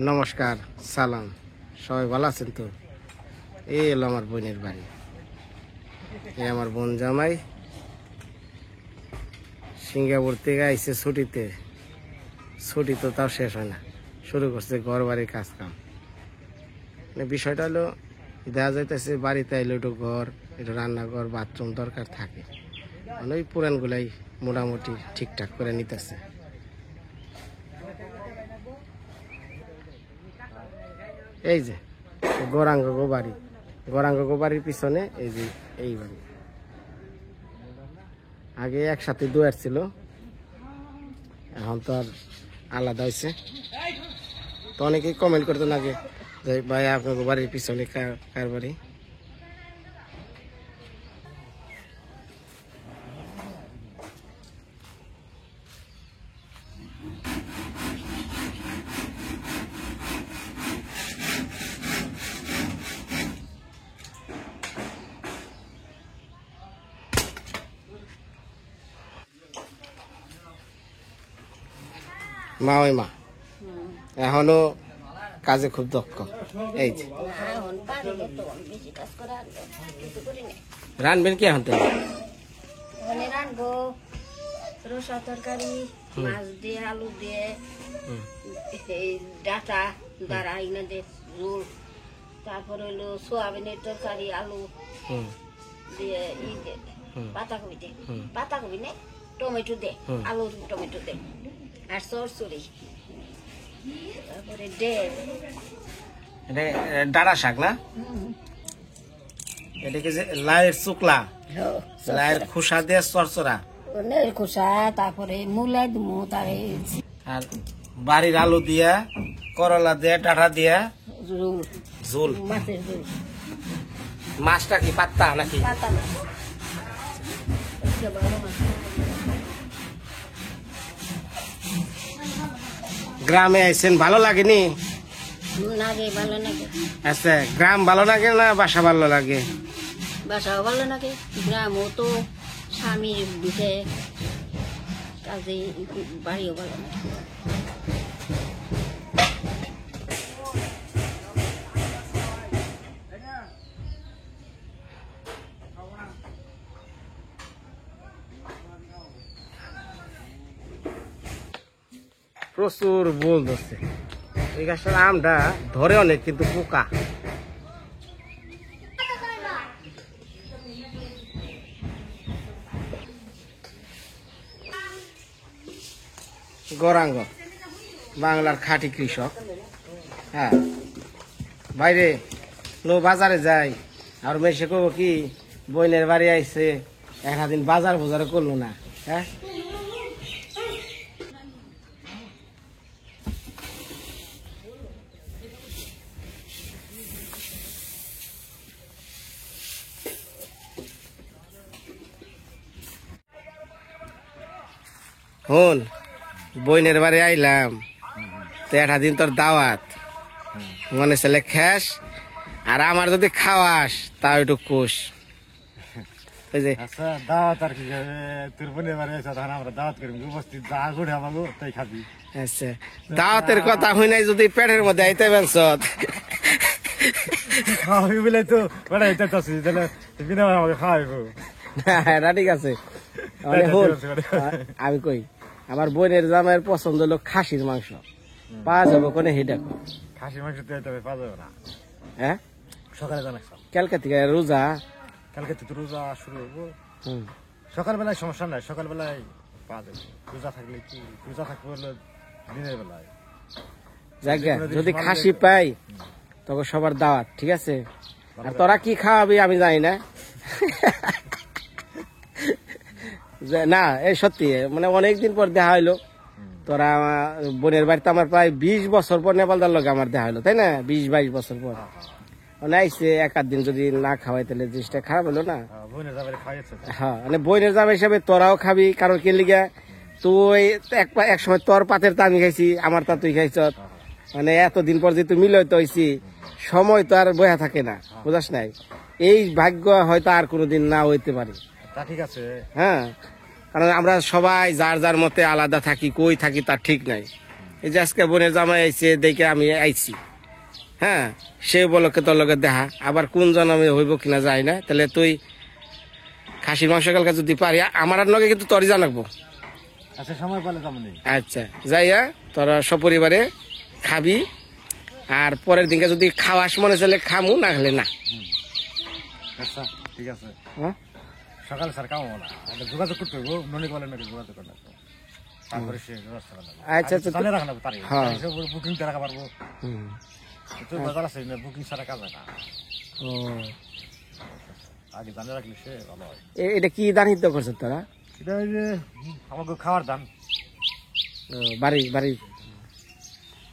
নমস্কার, সালাম, সবাই ভালো আছেন তো? এই এলো আমার বোনের বাড়ি। এই আমার বোন জামাই সিঙ্গাপুর থেকে আইসে ছুটিতে। ছুটি তো তাও শেষ হয় না, শুরু করছে ঘর বাড়ির কাজ কাম। বিষয়টা হলো দেখা যাইতেছে বাড়িতে আইলে একটু ঘর, একটু রান্নাঘর, বাথরুম দরকার থাকে। ওই পুরানগুলাই মোটামুটি ঠিকঠাক করে নিতেছে। এই যে গৌরাঙ্গ বাড়ি, গৌরাঙ্গ বাড়ির পিছনে এই যে এই বাড়ি। আগে একসাথে দুয়ার ছিল, এখন তো আর আলাদা হয়েছে। তো অনেকেই কমেন্ট করতেন আগে যে ভাই আপনার বাড়ির পিছনে কার বাড়ি। মা ওই মা এখনো কাজে খুব দক্ষ। এই যে রানবেন কি এখন? রানবো রসা তরকারি, মাছ দিয়ে, আলু দিয়ে, ডাটা দ্বারা ইনাদের ঝোল, তারপর হইলো সোয়াবিনের তরকারি, আলু দিয়ে পাতাকপি দে, পাতাকপি নে, টমেটো দে, আলু টমেটো দে, আর চরচুরি, তারপরে ডাঁড়া শাক না? এটাকে যে লাইয়ের শুকলা, লাইয়ের খোসা দিয়ে চরচরা, খোসা, তারপরে মূলা দুমু, আর বাড়ির আলু দিয়া, করলা দিয়া, ডাঁটা দিয়া ঝোল। মাছের ঝোল। মাছটা কি পাত্তা নাকি? পাতা মাছ। গ্রামে আইছেন, ভালো লাগেনি? লাগে, ভালো লাগে। আচ্ছা, গ্রাম ভালো লাগে না বাসা ভালো লাগে? বাসাও ভালো লাগে, গ্রামও তো স্বামীর দিকে কাজে, বাড়িও ভালো লাগে। প্রচুর বোল ধরছে এই গাছটার। আমটা ধরে অনেক, কিন্তু পোকা। গৌরাঙ্গ বাংলার খাঁটি কৃষক। হ্যাঁ, বাইরে লো বাজারে যাই, আর মেসে কব কি বইনের বাড়ি আইছে, একদিন বাজার বাজারে করলো না। হ্যাঁ, হন বইনের বাড়ি আইলাম তো একটা দিন তোর দাওয়াত, মনে চলে খাস, আর আমার যদি খাওয়াস তাও একটু কোষ। দাওয়াত আর কি, তোর বোনের বাড়ি আছে, তখন আমরা দাওয়াত করি, উপস্থিত যা ঘুরে আমাকে তাই খাবি। আচ্ছা, দাওয়াতের কথা হই নাই যদি পেটের মধ্যে আইতে বেঞ্চ খাওয়াবি বলে তো বেড়াই চাচ্ছি, তাহলে বিনা আমাকে খাওয়াইবো না? ঠিক আছে, আমি কই আমার বোনের জামাইয়ের পছন্দ হলো খাসির মাংস, পাওয়া যাবো কোনে? হিডা খাসির মাংস পাওয়া যাবে না। হ্যাঁ, সকালে জানাস কালকে থেকে রোজা, কালকে তো রোজা শুরু হবো। সকালবেলায় সমস্যা নাই, সকালবেলায় পাওয়া যাবে পূজা থাকলে কি পূজা থাকবে হলো দিনের বেলায় জায়গা যদি খাসি পাই তখন সবার দাওয়াত, ঠিক আছে? আর তোরা কি খাওয়াবি আমি জানি না। না এই সত্যি মানে অনেকদিন পর দেখা হইলো। তোরা বোনের বাড়িতে আমার প্রায় 20 বছর পর নেপালদার লোক আমার দেখা হলো, তাই না? 20-22 বছর পর আইসে এক আধ দিন যদি না খাওয়াই তাহলে জিনিসটা খারাপ হলো না। হ্যাঁ মানে বোনের যাবে হিসাবে তোরাও খাবি, কারণ কে লিগা তুই এক সময় তোর পাতের তা আমি খাইছি, আমার তা তুই খাইছ, মানে এতদিন পর যে তুই মিলিত হয়েছি, সময় তো আর বয়া থাকে না, বুঝাস নাই? এই ভাগ্য হয়তো আর কোনোদিন না হইতে পারে। ঠিক আছে, হ্যাঁ, কারণ আমরা সবাই যার যার মতে আলাদা থাকি, কই থাকি তার ঠিক নাই। এই যে আজকে বোনের জামাই আইছে দেখে আমি আইছি, হ্যাঁ, সে বলকে তোর লগে দেখা, আবার কোন জন্মে হইব কিনা যায় না। তাহলে তুই খাসির মাংস কালকে যদি পারি আমার আর লগে কিন্তু তোরই জানাবো। আচ্ছা সময় পেলে যাবো। আচ্ছা যাইয়া তোরা সপরিবারে খাবি, আর পরের দিনকে যদি খাওয়াস মনে চলে খামু, না খেলে না। আচ্ছা ঠিক আছে, হ্যাঁ সকালে স্যার কাম না যোগাযোগ করতে হইব, ননি বলেন নাকি যোগাযোগ করতে তারপরে সে ব্যবস্থা করতে। আচ্ছা আচ্ছা জানে রাখা পারি, হ্যাঁ বুকিং তে রাখা পারবো। তো বাজার আছে না, বুকিং ছাড়া কাজ হয় না। ও আগে জানে রাখলে সে ভালো হয়। এটা কি দান হিদ্ধ করছ তোরা? এটা ওই যে আমাকে খাওয়ার দান, বাড়ি বাড়ি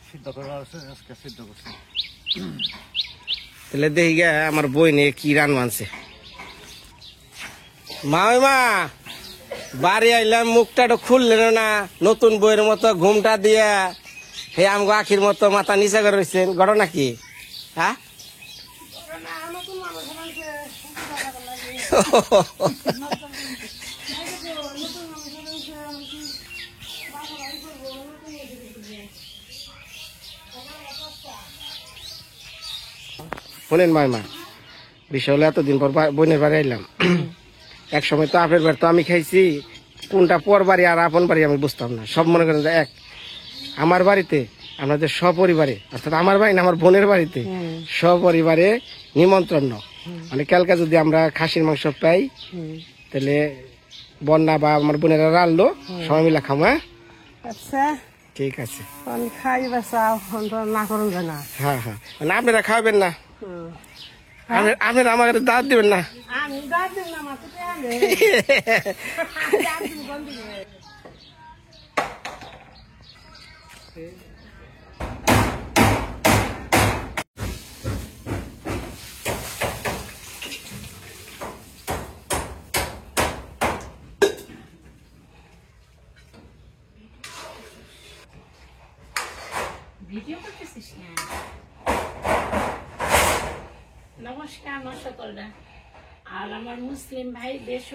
সিদ্ধ করে আছে, আজকে সিদ্ধ করছি। তাহলে দেখি গে আমার বই নিয়ে কি রান মানছে। মা ওই মা, বাড়ি আইলাম, মুখটা তো খুললেন না, নতুন বইয়ের মতো ঘুমটা দিয়া হে আমগো আখির মতো মাথা নিচা করে রয়েছেন, ঘটনা কি? হ্যাঁ শোনেন মাইমা, বিষয় হলো এতদিন পর বোনের বাড়ি আইলাম। এক সময় তো আপের বাড়ি তো আমি খাইছি, কোনটা পর বাড়ি আর আপন বাড়ি আমি বুঝতাম না। সব মনে করেন এক আমার বাড়িতে আমাদের সপরিবারে, অর্থাৎ আমার বাড়ি না আমার বোনের বাড়িতে সপরিবারে নিমন্ত্রণ, মানে কালকে যদি আমরা খাসির মাংস পাই তাহলে বন্যা বা আমার বোনেরা রাখলো, সবাই মিলে খামো। আচ্ছা ঠিক আছে, আমি খাই বাসাও না করুন না। হ্যাঁ হ্যাঁ, মানে আপনারা খাবেন না, আপনারা আমার দাঁত দিবেন না। আমি দাঁত দিব না, মাথা ভিডিও করতেছিস না? নমস্কার আমার সকলরা, আর আমার মুসলিম ভাই দেশ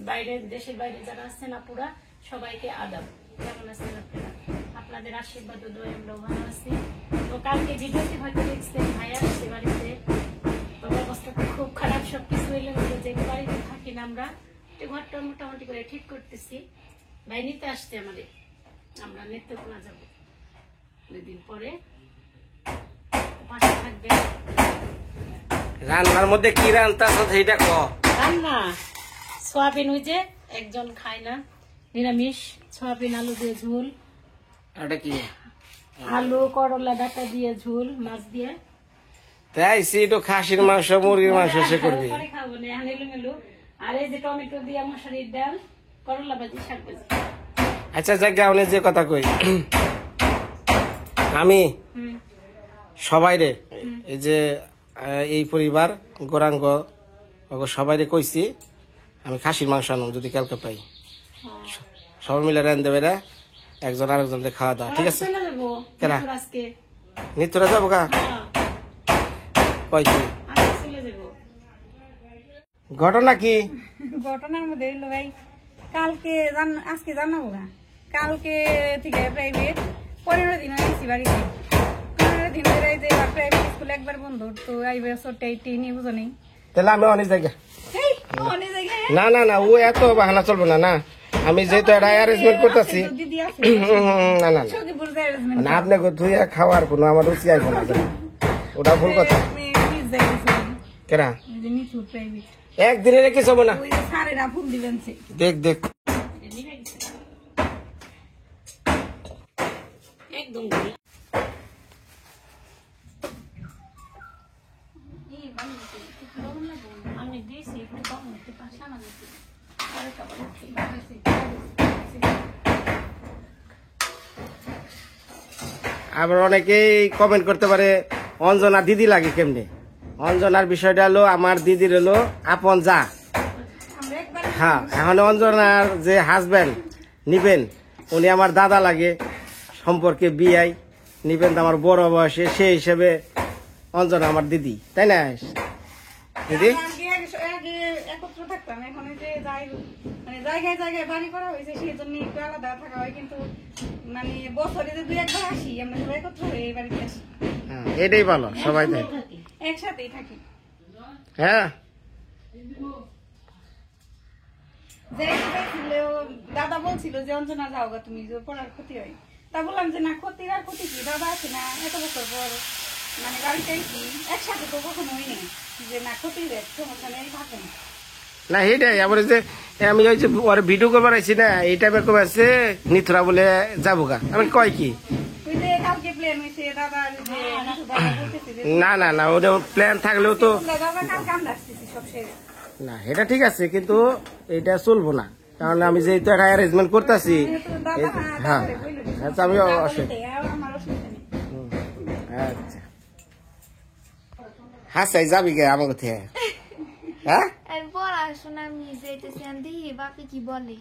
বাইরের দেশের বাইরে যারা আছেন আপুরা, সবাইকে আদাব। কেমন আছেন আপনারা? আপনাদের আশীর্বাদ ও দোয়ায় আমরা ভালো আছি। তো কালকে ভিডিওতে হয়তো দেখছেন ভাই আসছে বাড়িতে, তো অবস্থা খুব খারাপ, সবকিছু হইলে যে বাড়িতে থাকি না আমরা, ঘরটা মোটামুটি করে ঠিক করতেছি। ভাই নিতে আসছে আমাদের, আমরা নেত্রকোনা যাবো 2 দিন পরে, পাশে থাকবে। রান্নার মধ্যে কি রান্না আছে এটা ক। রান্না সোয়াবিন, ওই যে একজন খায় না, নিরামিষ সোয়াবিন আলু দিয়ে ঝোল, এটা কি? আলু করলা ডাটা দিয়ে ঝোল, মাছ দিয়ে। তাই তো খাসির মাংস মুরগির মাংস সে করবি। পরে খাবো না, এখন এলোমেলো। আর এই যে টমেটো দিয়ে মশারির ডাল, করলা ভাজি, শাক ভাজি। আচ্ছা জায়গা অনেক যে কথা কই, আমি সবাই রে এই যে এই পরিবার গোরাঙ্গ সবাই রে কইছি আমি খাসির মাংস আনো যদি কালকে পাই, সবাই মিলে রান দেবে রে, একজন আরেকজন খাওয়া দাওয়া, ঠিক আছে? চলে যাবো কেনা আজকে, নিত্যরা যাবো গা কয় কি চলে যাবো। ঘটনা কি? ঘটনার মধ্যে হইলো ভাই, কালকে আজকে জানাবো না, কালকে থেকে প্রাইভেট 15 দিন হয়েছি বাড়িতে। 15 দিন ধরে যে প্রাইভেট স্কুল একবার বন্ধ, তো এই বছরটা এইটি নিয়ে বুঝো নেই। তাহলে আমি অনেক জায়গা অনেক জায়গায় না না না, ও এত বাহানা চলবে না। না আমি যেহেতু এটা অ্যারেঞ্জমেন্ট করতেছি, দিদি আছে না না না, সখীপুর arrangement মানে আপনাকে ধুইয়া খাওয়ার কোনো আমার রুচি আইব না, ওটা ভুল কথা। আমি প্লিজ যাইতেছি কেনা ওই যে নিচু প্রাইভেট একদিনে রেখে যাবো না, ওই যে স্যারেরা ফোন দিবেন সে দেখ দেখ আবার অনেকেই কমেন্ট করতে পারে অঞ্জনা দিদি লাগে কেমনে। অঞ্জনার বিষয়টা হলো আমার দিদির হলো আপন যা। হ্যাঁ, এখন অঞ্জনার যে হাজবেন্ড নিবেন উনি আমার দাদা লাগে, সম্পর্কে বিয়াই নিবেন আমার বড় বয়সে, সেই হিসেবে অঞ্জনা আমার দিদি, তাই না দিদি? আগে একত্র থাকতাম, এখন এই যে মানে জায়গায় জায়গায় বাড়ি করা হয়েছে, সেই জন্য একটু আলাদা থাকা হয়, কিন্তু মানে বছরে যে 2-1 বার আসি, আমরা সবাই একত্র হয়ে এই বাড়িতে আসি। হ্যাঁ, এটাই ভালো, সবাই তাই একসাথেই থাকি। হ্যাঁ। দাদা বলছিল যে অঞ্জনা যাও গা তুমি, যে পড়ার ক্ষতি হয়। তা বললাম যে না, ক্ষতির আর ক্ষতি কি, দাদা আছে না, এত বছর পর মানে বাড়িতে কি একসাথে তো কখনো হয়নি, যে না ক্ষতি রে সমস্যা নেই, থাকেন না এটাই আবার যে আমি ওই যে ওর ভিডিও করবার আইছি না, এই টাইপের কবে আছে নিথুরা বলে যাবো গা, আমি কয় কি ওই যে কালকে প্লেন হয়েছে দাদা, যে দাদা বলতেছে যে না না না, ওটা প্ল্যান থাকলেও তো দাদা কাল কাম আসতেছি সব শেষ। না, এটা ঠিক আছে, কিন্তু এটা চলবো না, কারণ আমি যেহেতু একটা অ্যারেঞ্জমেন্ট করতেছি। হ্যাঁ, আচ্ছা, আমি অসুবিধা। আচ্ছা, হাসাই যাবি গে আমার কোথায়? হ্যাঁ, পড়াশোনা আমি যেতেছি দেখি বাপি কি বলে।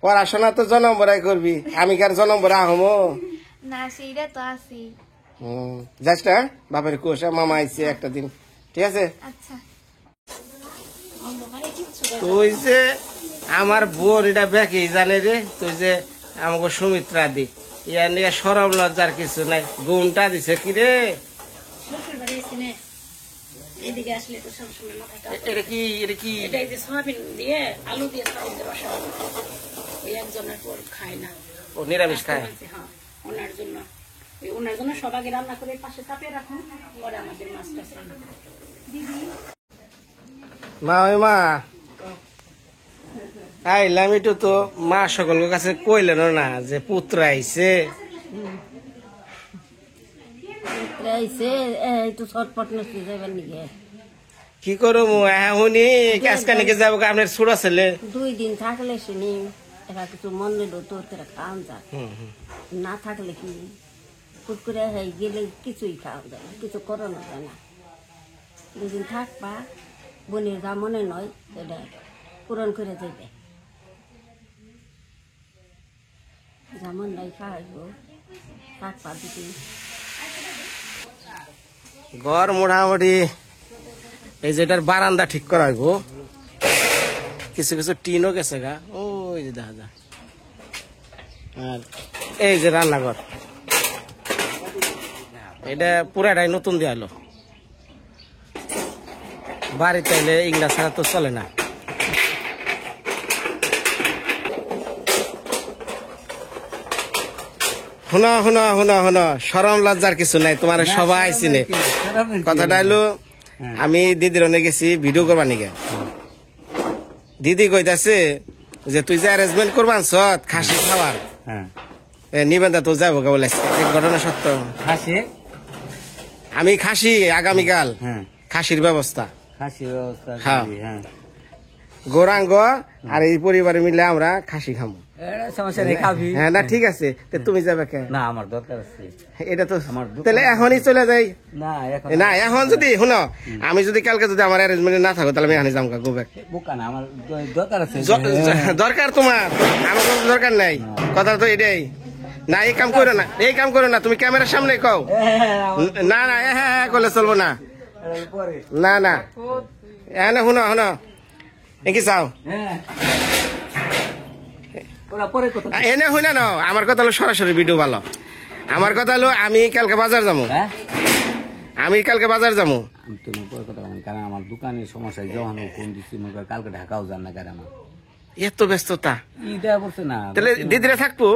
পড়াশোনা তো জনম বড়াই করবি, আমি কার জনম বড়া হমো না, সেইটা তো আছি। যাস না বাপের কোষা, মামা আইছে একটা দিন, ঠিক আছে? আচ্ছা, তুই যে আমার বোন এটা ব্যাকি জানে রে, তুই যে আমাকে সুমিত্রা দি, ইয়ার নিয়ে সরম লজ্জার কিছু নাই, গুমটা দিছে কি রে? শ্বশুর বাড়ি এসে নে, এদিকে আসলে তো সবসময় মাথায় কাজ। এটা কি এটা কি? এটা এই যে সয়াবিন দিয়ে আলু দিয়ে চাউল দিয়ে বসা, ওই একজনের পর খায় না, ও নিরামিষ খায়? হ্যাঁ, ওনার জন্য ওনার জন্য সব আগে রান্না করে পাশে চাপিয়ে রাখুন, পরে আমাদের মাছ টাছ রান্না করুন। মা ওই মা আইলাম, একটু তো মা সকলের কাছে কইলেন না যে পুত্র আইছে, একটু ছটপট নষ্ট যাবেন নাকি? কি করবো এখনই কাজকানিকে যাবো, আপনার ছোট ছেলে 2 দিন থাকলে শুনি এরা কিছু মন নিল তোর খাওয়া যায়, না থাকলে কি ফুট করে গেলে কিছুই খাওয়া যায় না, কিছু করানো যায় না। 2 দিন থাকবা, বোনের যা মনে নয় এটা পূরণ করে দেবে, যেমন নাই খাওয়াইব, থাকবা 2 দিন। ঘর মোটামুটি এই যেটার বারান্দা ঠিক করা হইব, কিছু কিছু টিনও গেছে গা, ওই যে দেখা যা, আর এই যে রান্নাঘর এটা পুরাটাই নতুন দেওয়া হলো, বাড়িতে এলে ইংলা ছাড়া তো চলে না। শুনো শুনো শুনো শুনো, সরম লজ্জার কিছু নাই, তোমার সবাই চিনে। কথাটা হলো আমি দিদির অনেক গেছি ভিডিও করবা নিকে, দিদি কইতাছে যে তুই যে অ্যারেঞ্জমেন্ট করবা সৎ খাসি খাওয়ার, নিবেন্দা তো যাবো কে বলে, ঘটনা সত্য। আমি খাসি আগামীকাল খাসির ব্যবস্থা, হ্যাঁ গৌরাঙ্গ আর এই পরিবারে মিলে আমরা খাসি খামো। সমস্যা নেই, খাবি। হ্যাঁ, না ঠিক আছে, তুমি যাবে কে? না, আমার দরকার আছে, এটা তো তাহলে এখনই চলে যাই। না এখন না, এখন যদি শুনো, আমি যদি কালকে যদি আমার অ্যারেঞ্জমেন্ট না থাকো, তাহলে আমি এখানে যাবো গো ব্যাক। বোকা না, আমার দরকার আছে। দরকার তোমার, আমার কোনো দরকার নাই, কথা তো এটাই না। এই কাম করো না, এই কাম করো না, তুমি ক্যামেরার সামনে কও না না, হ্যাঁ হ্যাঁ করলে চলবো না, না না, হ্যাঁ না, শুনো শুনো, কি চাও এনে শুনে না, আমার কথা হলো সরাসরি ভিডিও ভালো। আমার কথা হলো আমি কালকে বাজার যাবো, আমি কালকে বাজার যাবো। কারণ আমার দোকানের সমস্যা, যখন ফোন দিচ্ছি কালকে ঢাকাও যান না, কারণ এত ব্যস্ততা, ইটা বলছে না, তাহলে দিদিরা থাকবো,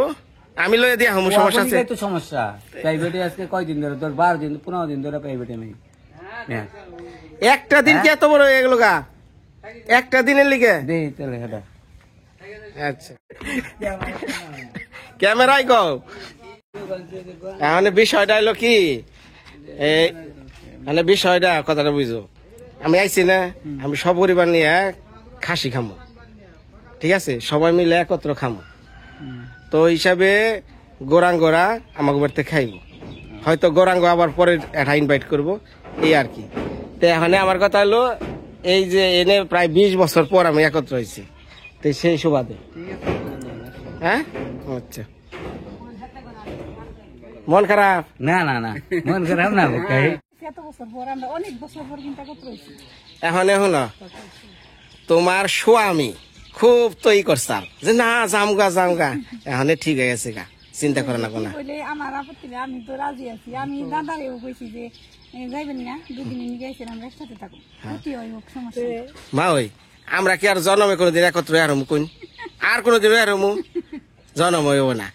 আমি লয়ে দিয়া হবো, সমস্যা আছে তো সমস্যা। প্রাইভেটে আজকে কয়দিন ধরে, তোর 12 দিন 15 দিন ধরে প্রাইভেটে নেই। একটা দিন কি এত বড় হয়ে গেল গা, একটা দিনের লিগে? দেই তাহলে এটা। আচ্ছা, ক্যামেরায় কও। এখন বিষয়টা হলো কি, মানে বিষয়টা কথাটা বুঝো, আমি আইছি না, আমি সব পরিবার নিয়ে খাসি খামো, ঠিক আছে, সবাই মিলে একত্র খামো। তো হিসাবে গোরাঙ্গরা আমাকে বাড়িতে খাইব, হয়তো গোরাঙ্গ আবার পরে একটা ইনভাইট করব, এই আর কি। তো এখানে আমার কথা হলো এই যে এনে প্রায় 20 বছর পর আমি একত্র হয়েছি, তো সেই সুবাদে। হ্যাঁ, আচ্ছা। মন খারাপ? না না না, মন খারাপ না ভাই। এত বছর পর আমরা অনেক বছর পর কিন্তু একত্র হয়েছি। এখন তোমার স্বামী খুব তৈ করছাল যে না জামগা এখন ঠিক হয়ে গেছে গা, চিন্তা করে না কোনো। বলে আমার আপত্তি নেই, আমি তো রাজি আছি। আমি দাদারেও কইছি যে যাইবেন না, দুদিন নিয়ে গেছেন, আমরা একসাথে থাকবো, ক্ষতি হয় হোক, সমস্যা নেই। মা ওই আমরা কি আর জন্মে কোনোদিন একত্র আরমু কোন, আর কোনোদিন আরমু জন্ম হইব না।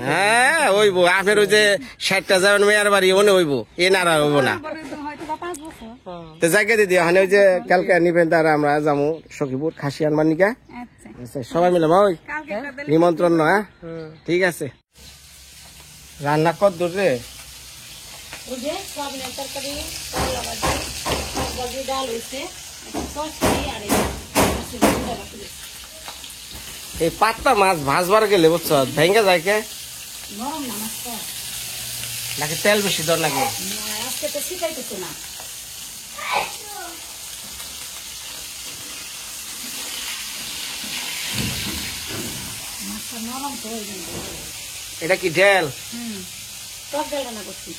হ্যাঁ ওইব, আপনার ওই যে 60টা যাবেন মেয়ের বাড়ি ওনে হইব, এ না হইব না। হয়তো বা 5 বছর। তো জায়গা দিদি ওখানে ওই যে কালকে নিবেন তারা আমরা যাবো সখীপুর খাসি আনবার নিকা। আচ্ছা, আচ্ছা, সবাই মিলে মা ওই কালকে একটা দিলে নিমন্ত্রণ না। ঠিক আছে, রান্না কত দূর রে? ওই যে সয়াবিনের তরকারি, করলা ভাজি, শাক ভাজি, ডাল হয়েছে, তরকারি আর এই মাছের গুঁড়া বাকি রয়েছে। এই পাতলা মাছ ভাজবার গেলে বুঝছো ভেঙে যায় কে, নরম না মাছটা, নাকি তেল বেশি দর লাগে? আজকে তো শিখাইতেছে না। মাছটা নরম তো ওই জন্য। এটা কি ডেল? টক ডাল রান্না করছি,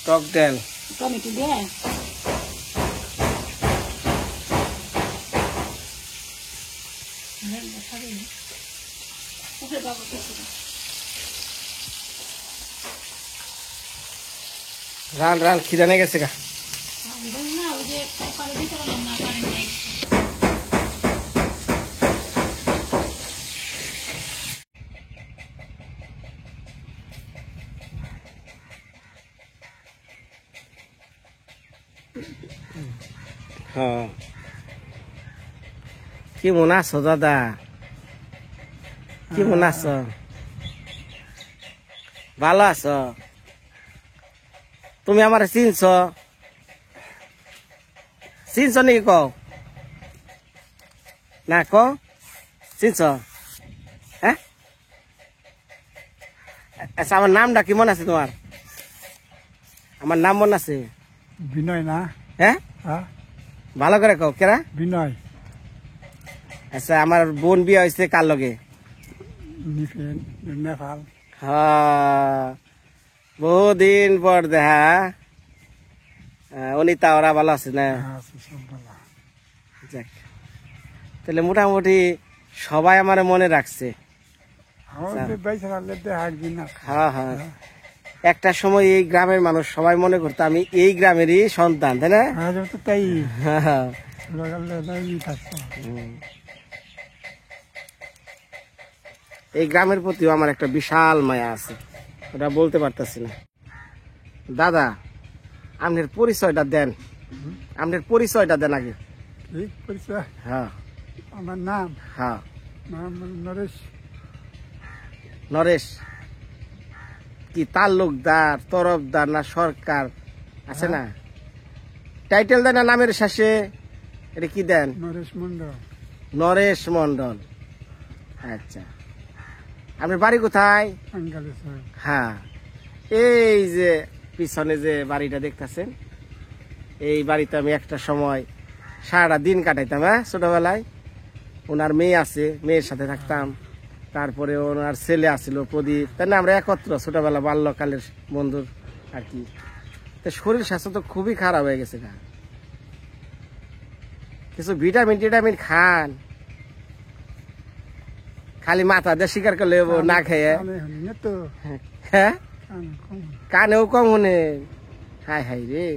টক ডেল। টমেটো দিয়ে। রান রান খিদা নিয়ে গেছে গা। না ওই যে পারে দিতে পারলাম না, পারে নাই। হ্যাঁ, কি মনে আছো দাদা, কি মনে আছো? ভালো আছো? তুমি আমার চিনছ নাকি কও না, চিনছ? হ্যাঁ, আচ্ছা আমার নামটা কি মনে আছে তোমার? আমার নাম মনে আছে? বিনয় না? হ্যাঁ, হ্যাঁ, ভালো করে কও কেরা? বিনয়। আচ্ছা, আমার বোন বিয়ে হয়েছে কার লগে? নেপাল। হ্যাঁ, বহুদিন পর দেখা। অনিতা ওরা ভালো আছে না? যাক, তাহলে মোটামুটি সবাই আমার মনে রাখছে। হ্যাঁ হ্যাঁ, একটা সময় এই গ্রামের মানুষ সবাই মনে করতো আমি এই গ্রামেরই সন্তান, তাই না? তাই হ্যাঁ। এই গ্রামের প্রতিও আমার একটা বিশাল মায়া আছে, ওটা বলতে পারতেছি না। দাদা, আপনার পরিচয়টা দেন, আপনার পরিচয়টা দেন আগে। হ্যাঁ, আমার নাম হ্যাঁ নরেশ। নরেশ কি তালুকদার, তরফদার না সরকার আছে না? টাইটেল দেন না নামের শেষে? এটা কি দেন? নরেশ মন্ডল। নরেশ মন্ডল। আচ্ছা, আপনার বাড়ি কোথায়? হ্যাঁ, এই যে পিছনে যে বাড়িটা দেখতেছেন, এই বাড়িতে আমি একটা সময় সারাটা দিন কাটাইতাম। হ্যাঁ, ছোটবেলায় ওনার মেয়ে আছে, মেয়ের সাথে থাকতাম। তারপরে ওনার ছেলে আসছিল প্রদীপ, তাই না? আমরা একত্র ছোটবেলা বাল্যকালের বন্ধুর আর কি। তো শরীর স্বাস্থ্য তো খুবই খারাপ হয়ে গেছে। কিছু ভিটামিন টিটামিন খান, খালি মাথা দিয়ে শিকার করলে না খেয়ে। হ্যাঁ, কানেও কম শুনে। হাই হাই রে,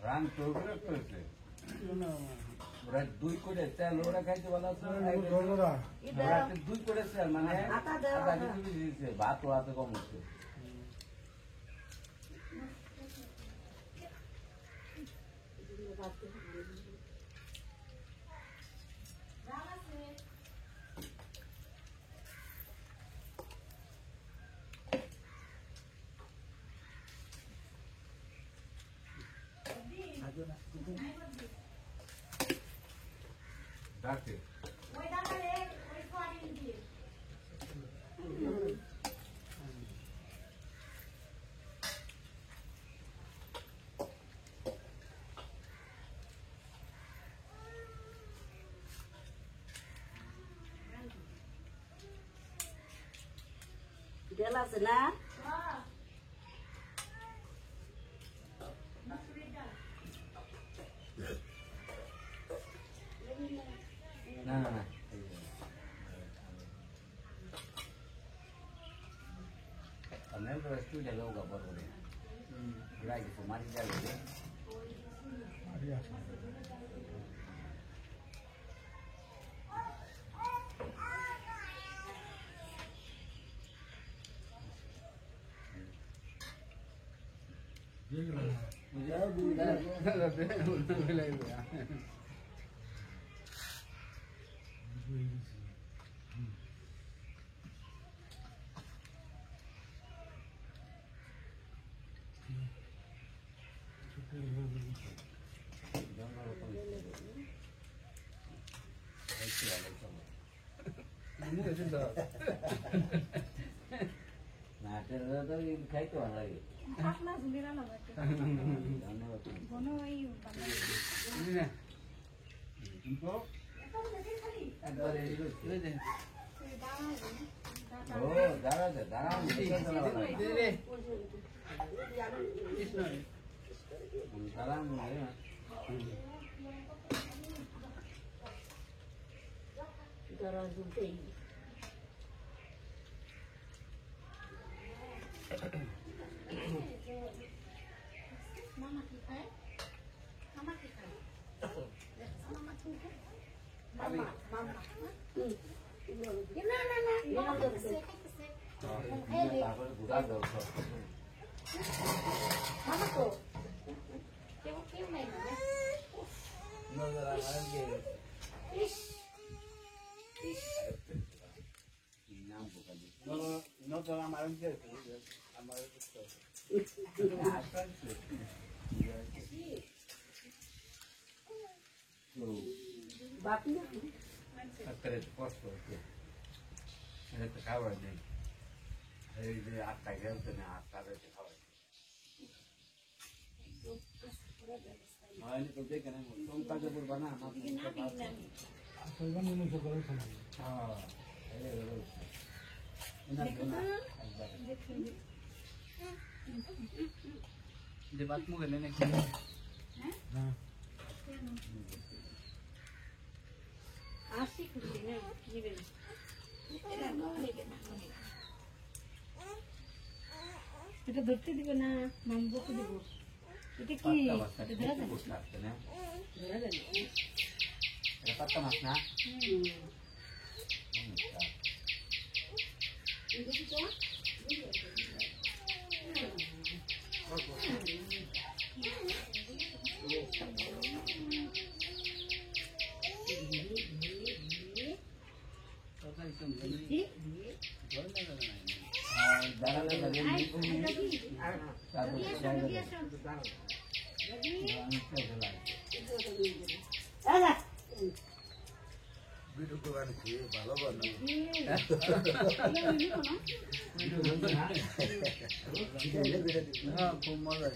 রান তো ওরা 2 করে তেল ওরা খাইতে ভালো আছে ওরা 2 করে তেল মানে আটা দিছে ভাত ও হাতে কম হচ্ছে ডাকে তেল আছে না না না না আমি তো স্টুডিও যাবো গবর করে রাই কিছু মারি যাবে না তেরা তো খাইতে ভালো লাগে পাতলা ঝুলি রান্না করতে ঘন এই একবারে ও দাঁড়া দাঁড়া মামা কি খায় মামা কি খায় মামা কি খায় না না না মামা খাইতেছে তারপরে ঘুরা দরকার মামা তো কেউ নাই না ইস নাম বোকালি কষ্ট হচ্ছে এটা তো খাবার নেই এই যে 8টা খেলতে না 8টা বেশি খাবার হয়নি তো দেখে না কোন কাজে করবা না যে বাত মুখে নেই নাকি আসি খুশি না দিবেন এটা ধরতে দিবে না মামবুকে দিব এটা কি ধরা যাবে পাত্তা মাছ না খুব মজা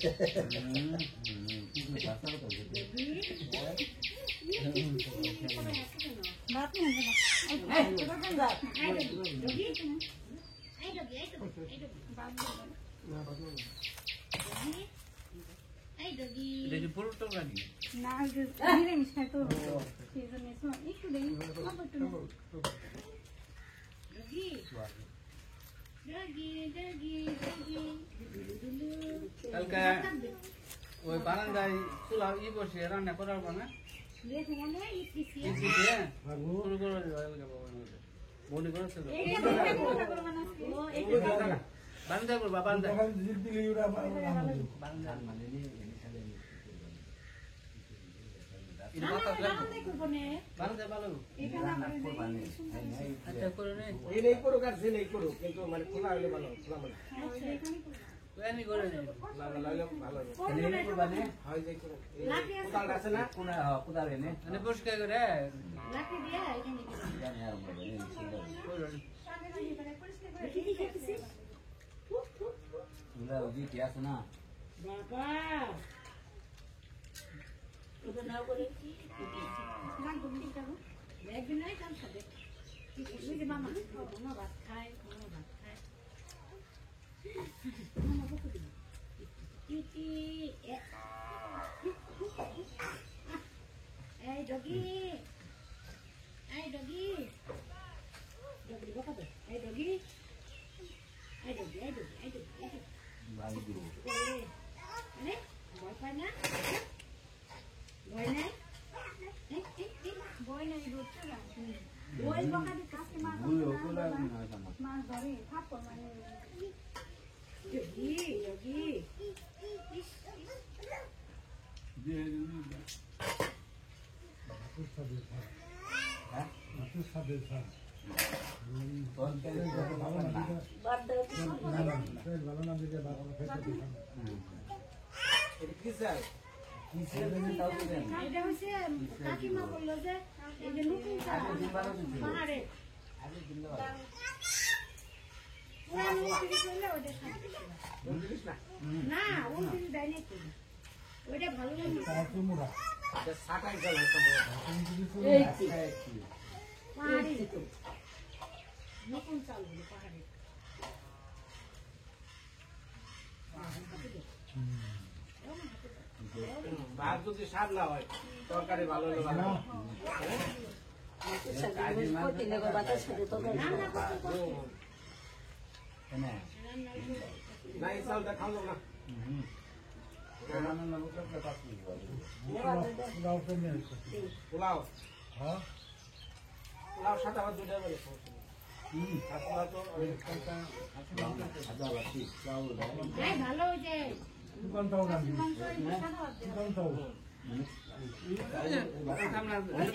পুরো গাড়ি না নিরামিষ খাই তো সেই জন্য একটু দেই কালকে ওই বারান্দায় চুলা বসে রান্না করার না বান্দা করবা বান্দা এই নেই করুক আর যে নেই করুক, কিন্তু মানে খোলা হলে ভালো, খোলা মানে ভালো হয় যে করুক। কোদাল আছে না? কোদাল এনে পরিষ্কার করে আছে না Hey doggy, hey doggy, doggy baka deh, hey doggy, hey doggy, hey doggy, hey doggy, hey doggy. Ini, boy mana? Boy na? বই নাই ধরছে না Boy baka di kasih makan. মাছ ধরে থাপ্পড় মানে Doggy, doggy. এটা কি স্যার? এটা হচ্ছে কাকিমা বললো যে এই যে নতুন পাহাড়ে না 29 দেয় নাকি ওইটা ভালো লাগে এটা সাটাই গেল পাহাড়ে নতুন চাল হলো পাহাড়ে ভাত যদি স্বাদ না হয়, তরকারি ভালো হলে ভালো। না এই চালটা খাওয়া যাবে না। পোলাও পোলাও সাথে আবার দুটা বলে ভালো হয়েছে মানে